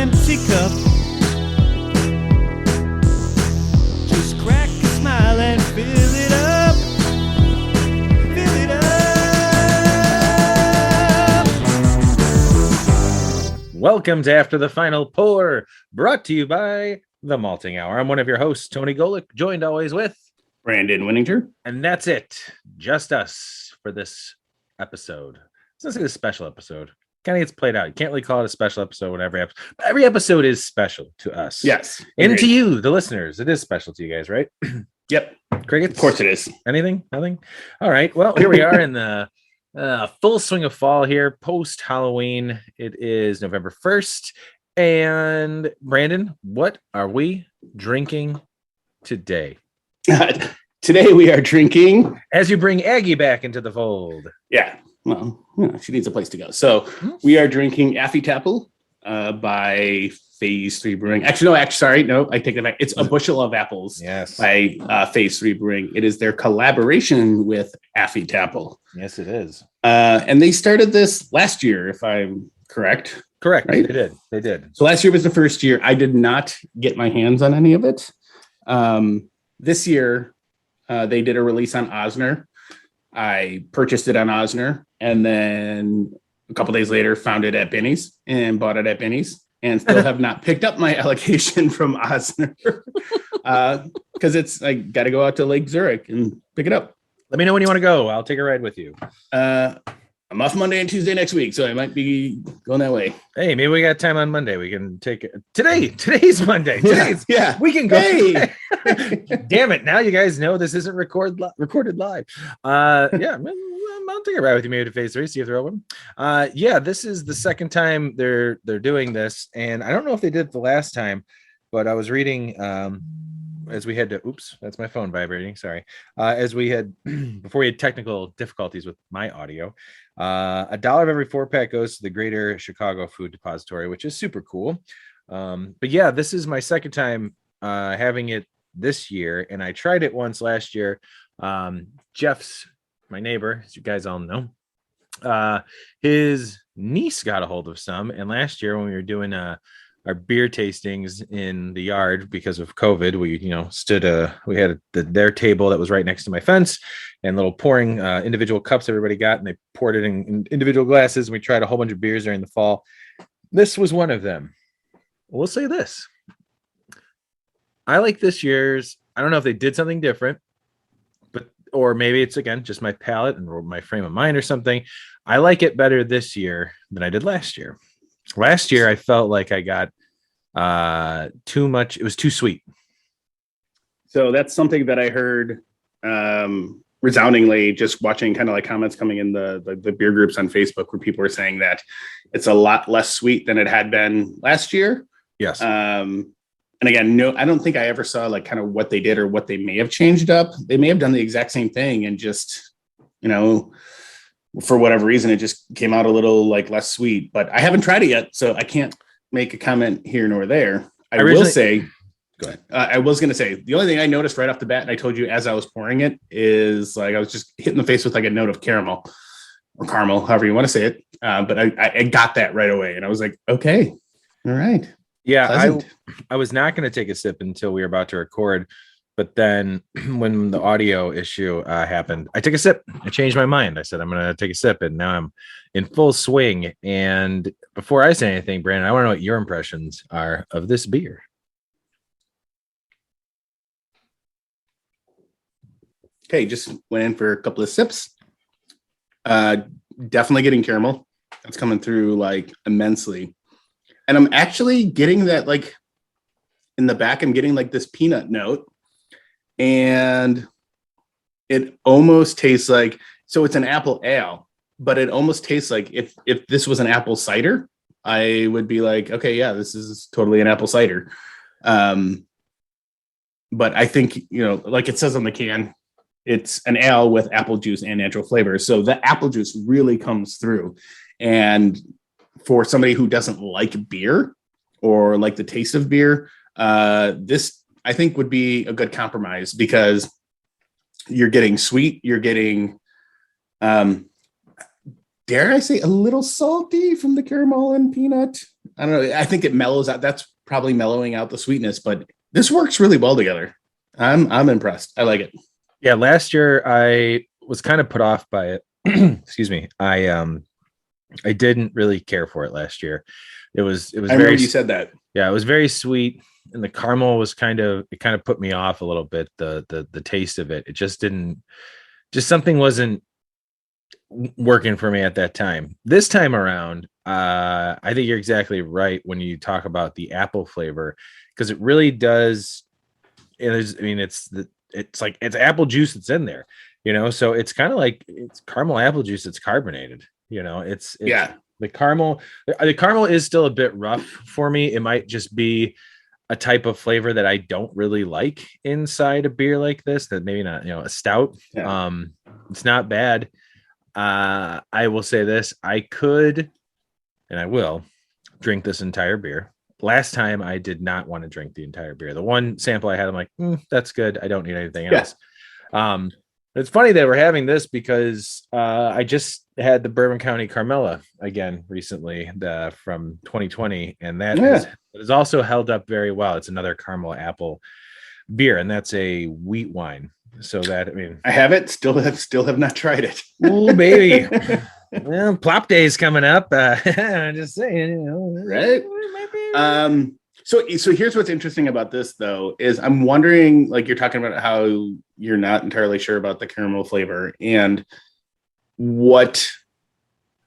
empty cup. Just crack a smile and fill it up. Fill it up. Welcome to After the Final Pour, brought to you by The Malting Hour. I'm one of your hosts, Tony Golick, joined always with Brandon Winninger. And that's it. Just us for this episode. Let's say a special episode. Kind of gets played out. You can't really call it a special episode when every episode is special to us. Yes. And to you, the listeners. It is special to you guys, right? Yep. Crickets? Of course it is. Anything? Nothing? All right. Well, here we are in the full swing of fall here, post-Halloween. It is November 1st. And Brandon, what are we drinking today? Today we are drinking. As you bring Aggie back into the fold. Yeah. Well, she needs a place to go. So we are drinking Affy Tapple by Phase 3 Brewing. Actually, no, I take that back. It's a Bushel of Apples. Yes. By Phase 3 Brewing. It is their collaboration with Affy Tapple. Yes, it is. And they started this last year, if I'm correct. Correct. Right? They did. So last year was the first year. I did not get my hands on any of it. This year, they did a release on Osner. I purchased it on Osner, and then a couple days later found it at Benny's and bought it at Benny's, and still have not picked up my allocation from Osner because it's I got to go out to Lake Zurich and pick it up. Let me know when you want to go. I'll take a ride with you. I'm off Monday and Tuesday next week, so I might be going that way. Hey, maybe we got time on Monday. We can take it today. Today's Monday. Yeah. We can go. Hey. Damn it! Now you guys know this isn't recorded live. Yeah, I'll take a ride with you maybe to Phase 3. See if they're open. Yeah, this is the second time they're doing this, and I don't know if they did it the last time, but I was reading as we had to. Oops, that's my phone vibrating. Sorry. As we had before we had technical difficulties with my audio. $1 of every 4-pack goes to the Greater Chicago Food Depository, which is super cool. But yeah, this is my second time having it this year, and I tried it once last year. Jeff's my neighbor, as you guys all know. His niece got a hold of some, and last year when we were doing our beer tastings in the yard because of COVID, we we had their table that was right next to my fence and little pouring individual cups everybody got, and they poured it in individual glasses, and we tried a whole bunch of beers during the fall. This was one of them. We'll say this. I like this year's. I don't know if they did something different, or maybe it's again just my palate and my frame of mind or something. I like it better this year than I did last year. Last year, I felt like I got too much. It was too sweet. So that's something that I heard resoundingly just watching kind of like comments coming in the beer groups on Facebook where people were saying that it's a lot less sweet than it had been last year. Yes. And again, no, I don't think I ever saw like kind of what they did or what they may have changed up. They may have done the exact same thing and just, for whatever reason, it just came out a little like less sweet, but I haven't tried it yet. So I can't make a comment here nor there. I will say, go ahead. I was going to say the only thing I noticed right off the bat, and I told you as I was pouring it, is like I was just hit in the face with like a note of caramel or caramel, however you want to say it. But I got that right away, and I was like, okay, all right. Yeah, I was not going to take a sip until we were about to record, but then when the audio issue happened, I took a sip. I changed my mind. I said I'm going to take a sip, and now I'm in full swing. And before I say anything, Brandon, I want to know what your impressions are of this beer. Okay, just went in for a couple of sips. Definitely getting caramel. That's coming through like immensely. And I'm actually getting that like in the back, I'm getting like this peanut note. And it almost tastes like, so it's an apple ale, but it almost tastes like if this was an apple cider, I would be like, okay, yeah, this is totally an apple cider. But I think, like it says on the can, it's an ale with apple juice and natural flavors. So the apple juice really comes through. And for somebody who doesn't like beer or like the taste of beer, this I think would be a good compromise because you're getting sweet, you're getting, dare I say, a little salty from the caramel and peanut. I don't know. I think it mellows out. That's probably mellowing out the sweetness, but this works really well together. I'm impressed. I like it. Yeah, last year I was kind of put off by it. Excuse me. I didn't really care for it last year. It was I very, remember you said that. yeah, it was very sweet, and the caramel was kind of put me off a little bit. The taste of it, it just something wasn't working for me at that time. This time around, I think you're exactly right when you talk about the apple flavor, because it really does. It's like it's apple juice that's in there, so it's kind of like it's caramel apple juice that's carbonated. It's Yeah. the caramel is still a bit rough for me. It might just be a type of flavor that I don't really like inside a beer like this, that maybe not, a stout. Yeah. It's not bad. I will say this, I could, and I will drink this entire beer. Last time I did not want to drink the entire beer. The one sample I had, I'm like, that's good. I don't need anything else. It's funny that we're having this because I just had the Bourbon County Carmela again recently from 2020, and that is also held up very well. It's another caramel apple beer, and that's a wheat wine. So that, I have it. Still have not tried it. Oh baby, well, plop day's coming up. I'm just saying, right? So here's what's interesting about this, though, is I'm wondering, like you're talking about how you're not entirely sure about the caramel flavor. And what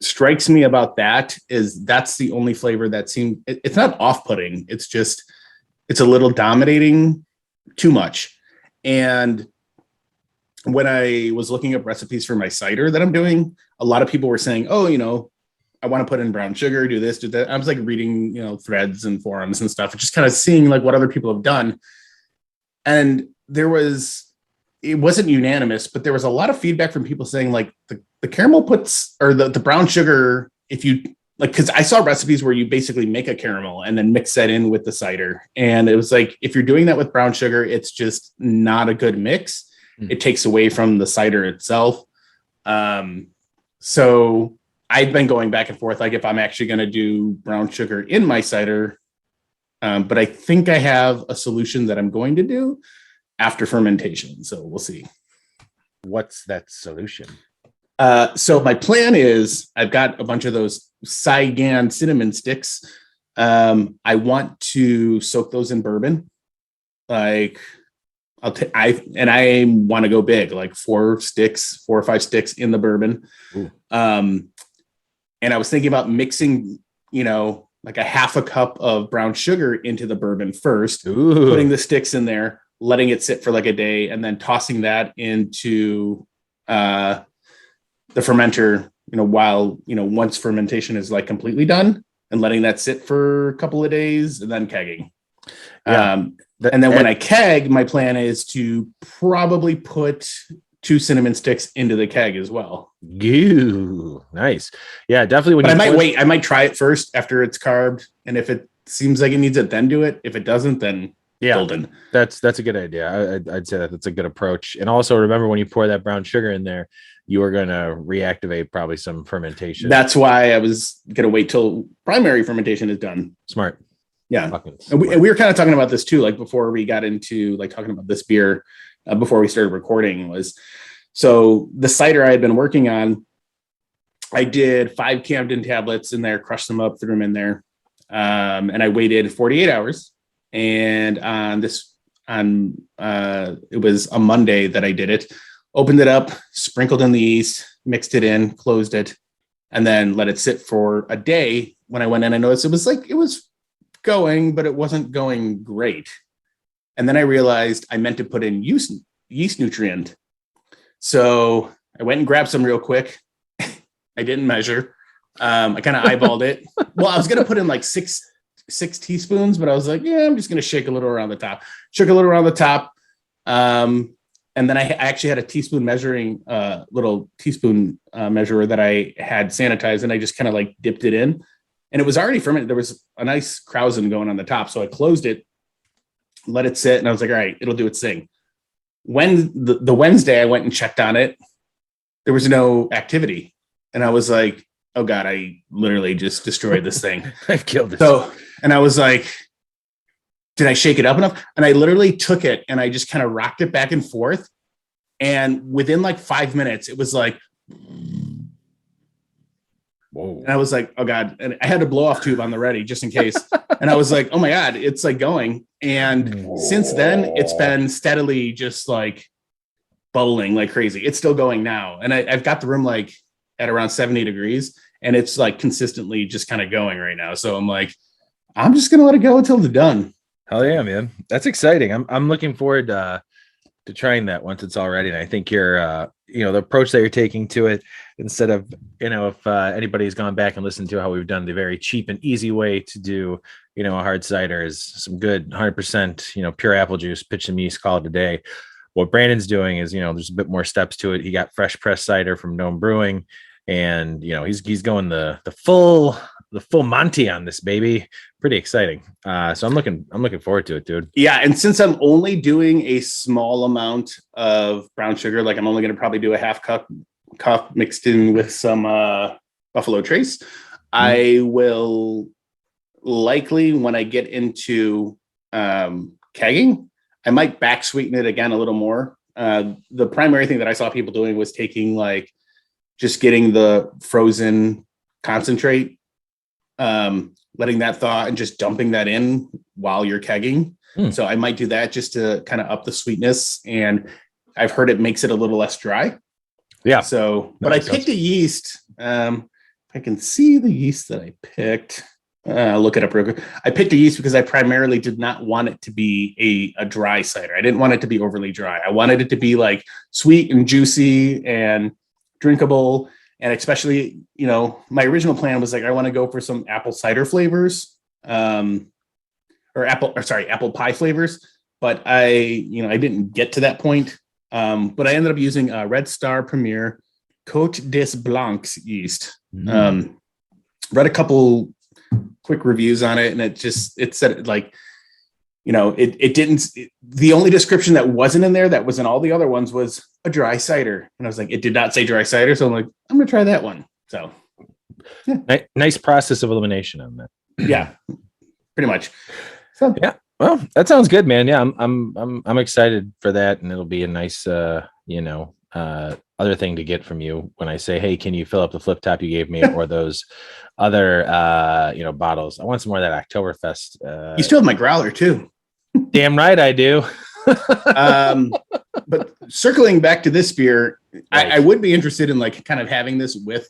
strikes me about that is that's the only flavor that seems, it's not off-putting. It's just, it's a little dominating too much. And when I was looking up recipes for my cider that I'm doing, a lot of people were saying, oh, I want to put in brown sugar, do this, do that. I was like reading, threads and forums and stuff, just kind of seeing like what other people have done. And it wasn't unanimous, but there was a lot of feedback from people saying like the caramel the brown sugar, if you like, because I saw recipes where you basically make a caramel and then mix that in with the cider. And it was like, if you're doing that with brown sugar, it's just not a good mix. It takes away from the cider itself. So I've been going back and forth, like if I'm actually going to do brown sugar in my cider, but I think I have a solution that I'm going to do after fermentation. So we'll see. What's that solution? So my plan is I've got a bunch of those Saigon cinnamon sticks. I want to soak those in bourbon. Like I want to go big, like 4 or 5 sticks in the bourbon. Ooh. And I was thinking about mixing, like a half a cup of brown sugar into the bourbon first, putting the sticks in there, letting it sit for like a day, and then tossing that into the fermenter, while, once fermentation is like completely done, and letting that sit for a couple of days and then kegging. Yeah. And then when I keg, my plan is to probably put 2 cinnamon sticks into the keg as well. Ooh, nice. Yeah, definitely. But I might wait. I might try it first after it's carved. And if it seems like it needs it, then do it. If it doesn't, then golden. That's a good idea. I'd say that's a good approach. And also remember, when you pour that brown sugar in there, you are going to reactivate probably some fermentation. That's why I was going to wait till primary fermentation is done. Smart. Yeah. And we were kind of talking about this too, like before we got into like talking about this beer, before we started recording, was so the cider I had been working on, I did 5 Camden tablets in there, crushed them up, threw them in there. And I waited 48 hours. And it was a Monday that I did it, opened it up, sprinkled in the yeast, mixed it in, closed it, and then let it sit for a day. When I went in, I noticed it was going, but it wasn't going great. And then I realized I meant to put in yeast nutrient. So I went and grabbed some real quick. I didn't measure. I kind of eyeballed it. Well, I was going to put in like six teaspoons, but I was like, yeah, I'm just going to shake a little around the top. Shook a little around the top. And then I actually had a teaspoon measuring, little teaspoon measurer that I had sanitized, and I just kind of like dipped it in, and it was already fermented. There was a nice krausen going on the top. So I closed it, let it sit, and I was like, all right, it'll do its thing. When the Wednesday I went and checked on it, there was no activity. And I was like, oh God, I literally just destroyed this thing. I've killed it. So, and I was like, did I shake it up enough? And I literally took it and I just kind of rocked it back and forth. And within like 5 minutes, it was like, Whoa. and I was like, oh God. And I had a blow off tube on the ready just in case. And I was like, oh my God, it's like going. And since then, it's been steadily just like bubbling like crazy. It's still going now. And I've got the room like at around 70 degrees and it's like consistently just kind of going right now. So I'm like, I'm just going to let it go until they're done. Hell yeah, man. That's exciting. I'm looking forward to trying that once it's all ready. And I think you're, the approach that you're taking to it, instead of, if anybody's gone back and listened to how we've done the very cheap and easy way to do, a hard cider is some good 100%, pure apple juice, pitch some yeast, call it a day. What Brandon's doing is, there's a bit more steps to it. He got fresh pressed cider from Gnome Brewing, and he's going the full Monty on this baby. Pretty exciting. So I'm looking forward to it, dude. Yeah, and since I'm only doing a small amount of brown sugar, like I'm only going to probably do a half cup mixed in with some Buffalo Trace, I will likely, when I get into kegging, I might back sweeten it again a little more. The primary thing that I saw people doing was taking like just getting the frozen concentrate, letting that thaw and just dumping that in while you're kegging. So I might do that just to kind of up the sweetness. And I've heard it makes it a little less dry. Yeah. So, but I picked a yeast. I can see the yeast that I picked. I'll look it up real quick. I picked a yeast because I primarily did not want it to be a dry cider. I didn't want it to be overly dry. I wanted it to be like sweet and juicy and drinkable. And especially, my original plan was like, I want to go for some apple cider flavors, apple pie flavors. But I didn't get to that point. But I ended up using Red Star Premier Côte des Blancs yeast. Read a couple quick reviews on it, and it said like, it didn't. The only description that wasn't in there that was in all the other ones was a dry cider, and I was like, it did not say dry cider, so I'm like, I'm gonna try that one. So, yeah. Nice process of elimination on that. Yeah, pretty much. So yeah, well, that sounds good, man. Yeah, I'm excited for that, and it'll be a nice, other thing to get from you when I say, hey, can you fill up the flip top you gave me, or those other, bottles? I want some more of that Oktoberfest. You still have my growler too. Damn right I do. But circling back to this beer, Right. I would be interested in like kind of having this with,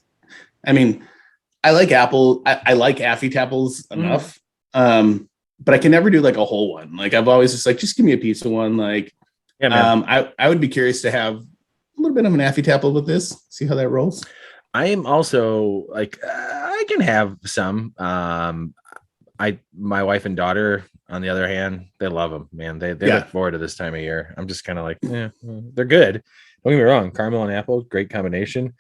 I like apple. I like Affy Tapples enough. But I can never do like a whole one. Like I've always just give me a piece of one. Like, Yeah, man. I would be curious to have a little bit of an Affy Tapple with this, see how that rolls. I am also like, I can have some. My wife and daughter, on the other hand, they love them, man. They look forward to this time of year. I'm just kind of like, they're good. Don't get me wrong. Caramel and apple, great combination.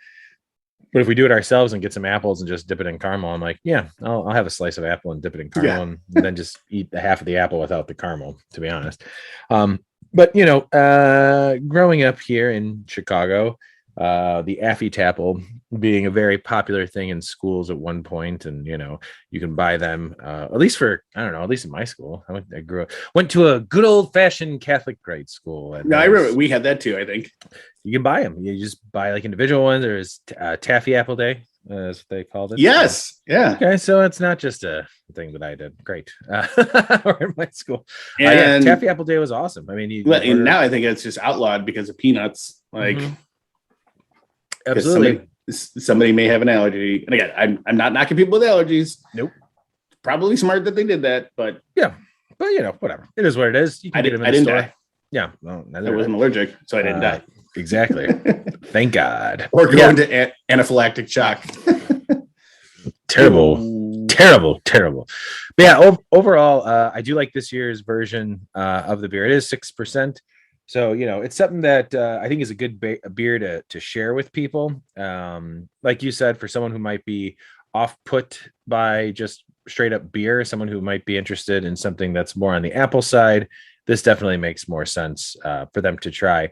But if we do it ourselves and get some apples and just dip it in caramel, I'm like, yeah, I'll have a slice of apple and dip it in caramel and then just eat the half of the apple without the caramel, to be honest. But growing up here in Chicago, the Affy Tapple being a very popular thing in schools at one point, and you can buy them at least in my school. I went to a good old fashioned Catholic grade school. No, I remember we had that too. I think you can buy them. You just buy like individual ones. There's Taffy Apple Day, is what they called it. Yes, yeah. Okay, so it's not just a thing that I did. Great, or in my school. And Taffy Apple Day was awesome. I mean, and now I think it's just outlawed because of peanuts. Like, absolutely. Somebody may have an allergy. And again, I'm not knocking people with allergies. Nope. Probably smart that they did that, but whatever. It is what it is. You can get them in the store. Die. Yeah, well, I wasn't allergic, so I didn't die. Exactly. Thank God. Or go into anaphylactic shock. Terrible. But yeah, overall, I do like this year's version of the beer. It is 6%. So, it's something that I think is a good beer to share with people. Like you said, for someone who might be off put by just straight up beer, someone who might be interested in something that's more on the apple side, this definitely makes more sense for them to try.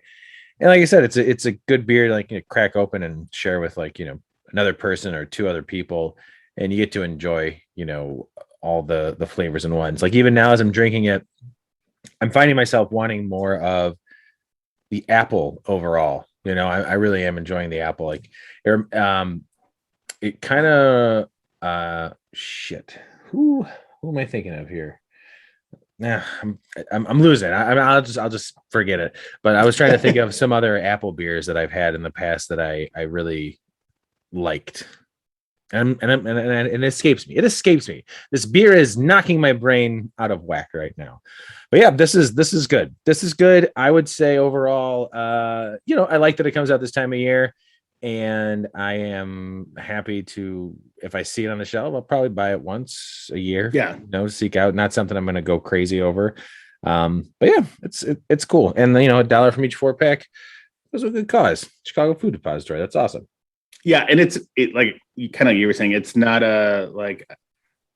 And like I said, it's a good beer to crack open and share with a another person or two other people, and you get to enjoy, all the flavors in ones. Like even now as I'm drinking it, I'm finding myself wanting more of the apple overall. I really am enjoying the apple. Like it kind of shit. Who am I thinking of here? Nah, I'm losing. I'll just forget it. But I was trying to think of some other apple beers that I've had in the past that I really liked. And it escapes me. It escapes me. This beer is knocking my brain out of whack right now. But yeah, this is good. This is good. I would say overall, I like that it comes out this time of year, and I am happy to, if I see it on the shelf, I'll probably buy it once a year. Yeah. Seek out. Not something I'm going to go crazy over. But yeah, it's cool. And $1 from each 4-pack was a good cause. Chicago Food Depository. That's awesome. Yeah, and it like you were saying, it's not a like,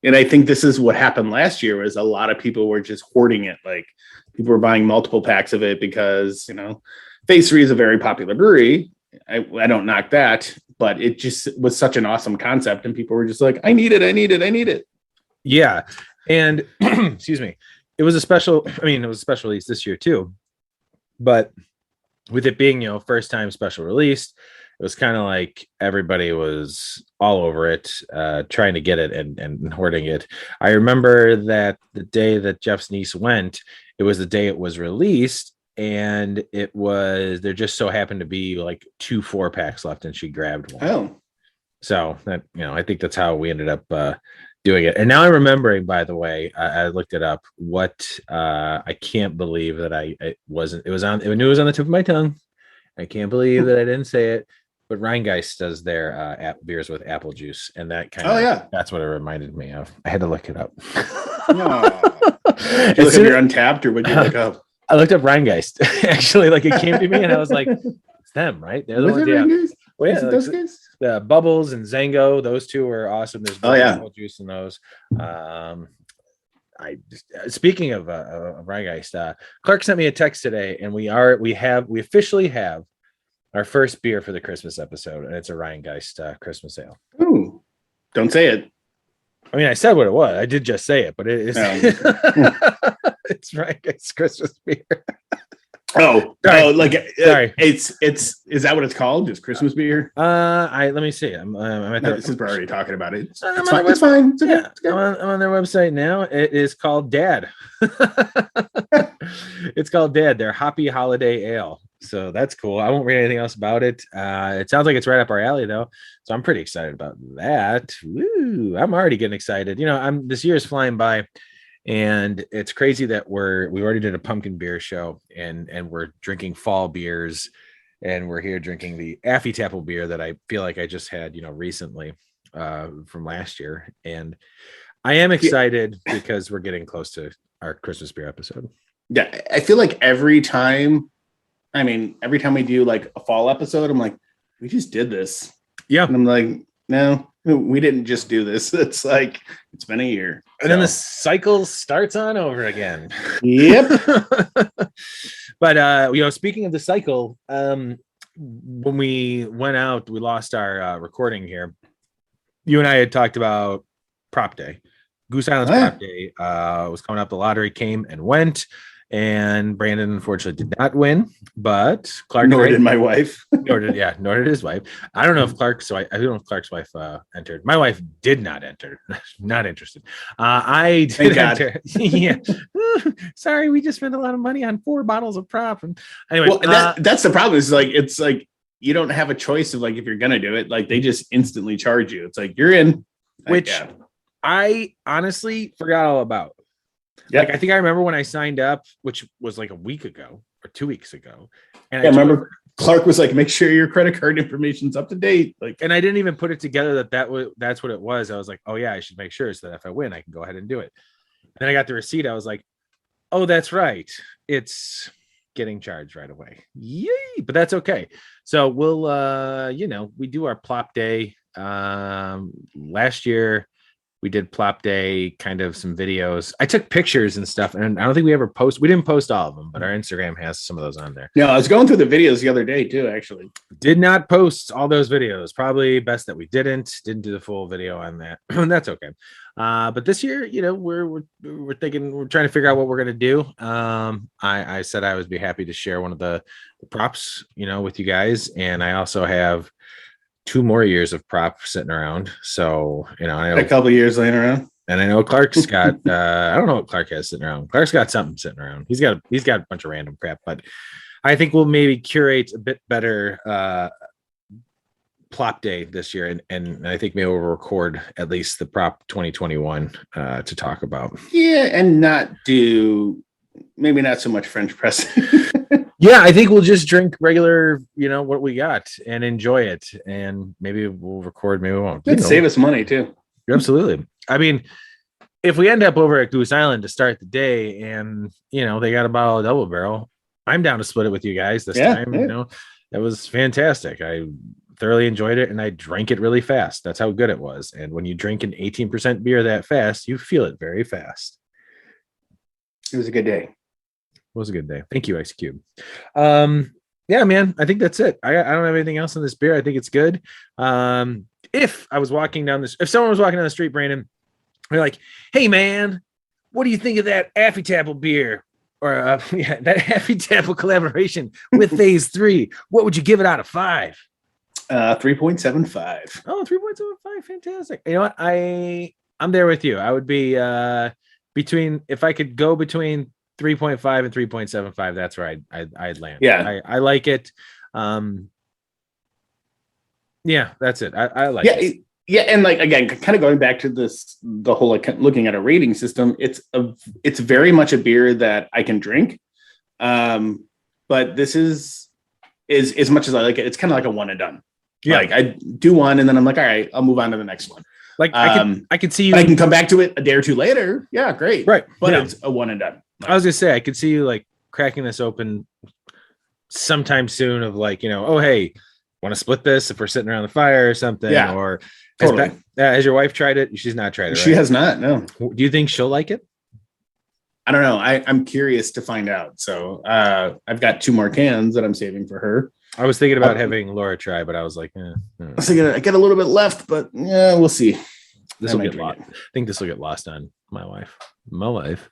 and I think this is what happened last year was a lot of people were just hoarding it. Like people were buying multiple packs of it because Phase 3 is a very popular brewery. I don't knock that, but it just was such an awesome concept, and people were just like, I need it. Yeah, and excuse me, it was a special release this year too, but with it being first time special release, it was kind of like everybody was all over it, trying to get it and hoarding it. I remember that the day that Jeff's niece went, it was the day it was released, and there just so happened to be like 2 4-packs left, and she grabbed one. Oh, so that I think that's how we ended up doing it. And now I'm remembering, by the way, I looked it up. What I can't believe that I knew it was on the tip of my tongue. I can't believe that I didn't say it. But Rheingeist does their beers with apple juice, and that that's what it reminded me of. I had to look it up. Did you look up your Untapped, or would you look up? I looked up Rheingeist. Actually, like it came to me, and I was like, "It's them, right? They're the ones." Yeah. Well, yeah, those guys? The Bubbles and Zango, those two are awesome. There's apple juice in those. Speaking of Rheingeist, Clark sent me a text today, and we officially have our first beer for the Christmas episode, and it's a Rheingeist Christmas ale. Ooh, don't say it. I mean, I said what it was. I did just say it, but it is. It's Rheingeist Christmas beer. Sorry. Sorry. It's is that what it's called? Just Christmas beer? Let me see. I'm at this is we're already talking about it. It's fine. It's fine. It's okay. Yeah, I'm on their website now. It is called Dad. It's called Dad. Their Hoppy Holiday Ale. So that's cool. I won't read anything else about it. It sounds like it's right up our alley, though. So I'm pretty excited about that. Woo! I'm already getting excited. This year is flying by, and it's crazy that we already did a pumpkin beer show, and we're drinking fall beers, and we're here drinking the Affy Tapple beer that I feel like I just had, recently from last year, and I am excited because we're getting close to our Christmas beer episode. Yeah, I feel like every time we do like a fall episode, I'm like, we just did this. Yeah. And I'm like, no, we didn't just do this. It's like, it's been a year. And then the cycle starts on over again. Yep. But, speaking of the cycle, when we went out, we lost our recording here. You and I had talked about Prop Day. Goose Island's Prop Day was coming up. The lottery came and went. And Brandon unfortunately did not win, but Clark nor did my wife. nor did his wife. I don't know if Clark's wife entered. My wife did not enter. Not interested. I did enter. Yeah. Sorry, we just spent a lot of money on 4 bottles of prop. And anyway, that's the problem. Is it's like you don't have a choice of like if you're gonna do it. Like they just instantly charge you. It's like you're in. Which I honestly forgot all about. Yep. Like I think I remember when I signed up, which was like a week ago or 2 weeks ago. And I remember Clark was like, make sure your credit card information's up to date. And I didn't even put it together that's what it was. I was like, oh yeah, I should make sure so that if I win, I can go ahead and do it. And then I got the receipt. I was like, oh, that's right. It's getting charged right away. Yay! But that's okay. So we'll we do our plop day. Last year we did plop day, kind of some videos. I took pictures and stuff, and I don't think we ever post. We didn't post all of them, but our Instagram has some of those on there. No, I was going through the videos the other day too, actually. Did not post all those videos. Probably best that we didn't do the full video on that. That's okay. But this year, you know, we're thinking, we're trying to figure out what we're gonna do. I said I would be happy to share one of the props, you know, with you guys, and I also have 2 more years of prop sitting around. So, you know, I know A couple of years laying around. and I know Clark's got I don't know what Clark has sitting around. Clark's got something sitting around. He's got a bunch of random crap, but I think we'll maybe curate a bit better plop day this year, and I think maybe we'll record at least the prop 2021 to talk about. Yeah, and not do maybe not so much French press. Yeah, I think we'll just drink regular, you know, what we got and enjoy it, and maybe we'll record, maybe we won't. It'd save us money too. Absolutely. I mean, if we end up over at Goose Island to start the day, and you know they got a bottle of double barrel, I'm down to split it with you guys this time. Yeah. You know, it was fantastic. I thoroughly enjoyed it, and I drank it really fast. That's how good it was. And when you drink an 18% beer that fast, you feel it very fast. It was a good day. It was a good day. Thank you, Ice Cube. Yeah, man, I think that's it. I don't have anything else in this beer. I think it's good. If I was walking down this, if someone was walking down the street, Brandon, they're like, "Hey, man, what do you think of that Affy Tapple beer?" Or that Affy Tapple collaboration with Phase 3? What would you give it out of 5? 3.75. Oh, 3.75. Fantastic. You know what? I'm there with you. I would be if I could go between 3.5 and 3.75, that's where I'd land. Yeah. I like it. Yeah, that's it. I like it. Yeah, and like again, kind of going back to the whole like looking at a rating system, it's very much a beer that I can drink. But this is as much as I like it, it's kind of like a one and done. Yeah. Like I do one and then I'm like, all right, I'll move on to the next one. Like I could see you. I can come back to it a day or two later. Yeah, great. Right. But yeah. It's a one and done. I was gonna say I could see you like cracking this open sometime soon of like, you know, oh hey, want to split this if we're sitting around the fire or something? Yeah. Or totally. Has your wife tried it? She's not tried it, right? She has not, no. Do you think she'll like it? I don't know. I'm curious to find out. So I've got 2 more cans that I'm saving for her. I was thinking about having Laura try, but I was like, I was thinking I got a little bit left, but yeah, we'll see. This will get lost. I think this will get lost on my wife. My wife.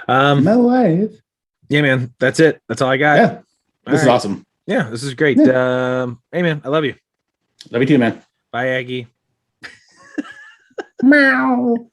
Yeah, man. That's it. That's all I got. Yeah. This is awesome. Yeah, this is great. Yeah. Hey, man. I love you. Love you too, man. Bye, Aggie. Meow.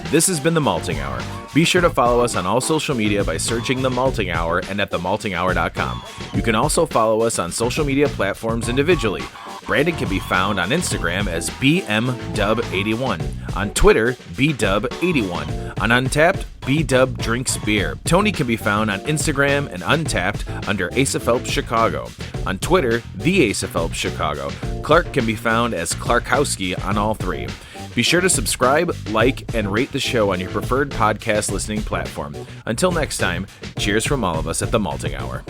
This has been The Malting Hour. Be sure to follow us on all social media by searching The Malting Hour and at themaltinghour.com. You can also follow us on social media platforms individually. Brandon can be found on Instagram as BMDub81, on Twitter, BDub81, on Untapped, BDub Drinks Beer. Tony can be found on Instagram and Untapped under Asa Phelps Chicago. On Twitter, The Asa Phelps Chicago. Clark can be found as Clarkowski on all 3. Be sure to subscribe, like, and rate the show on your preferred podcast listening platform. Until next time, cheers from all of us at The Malting Hour.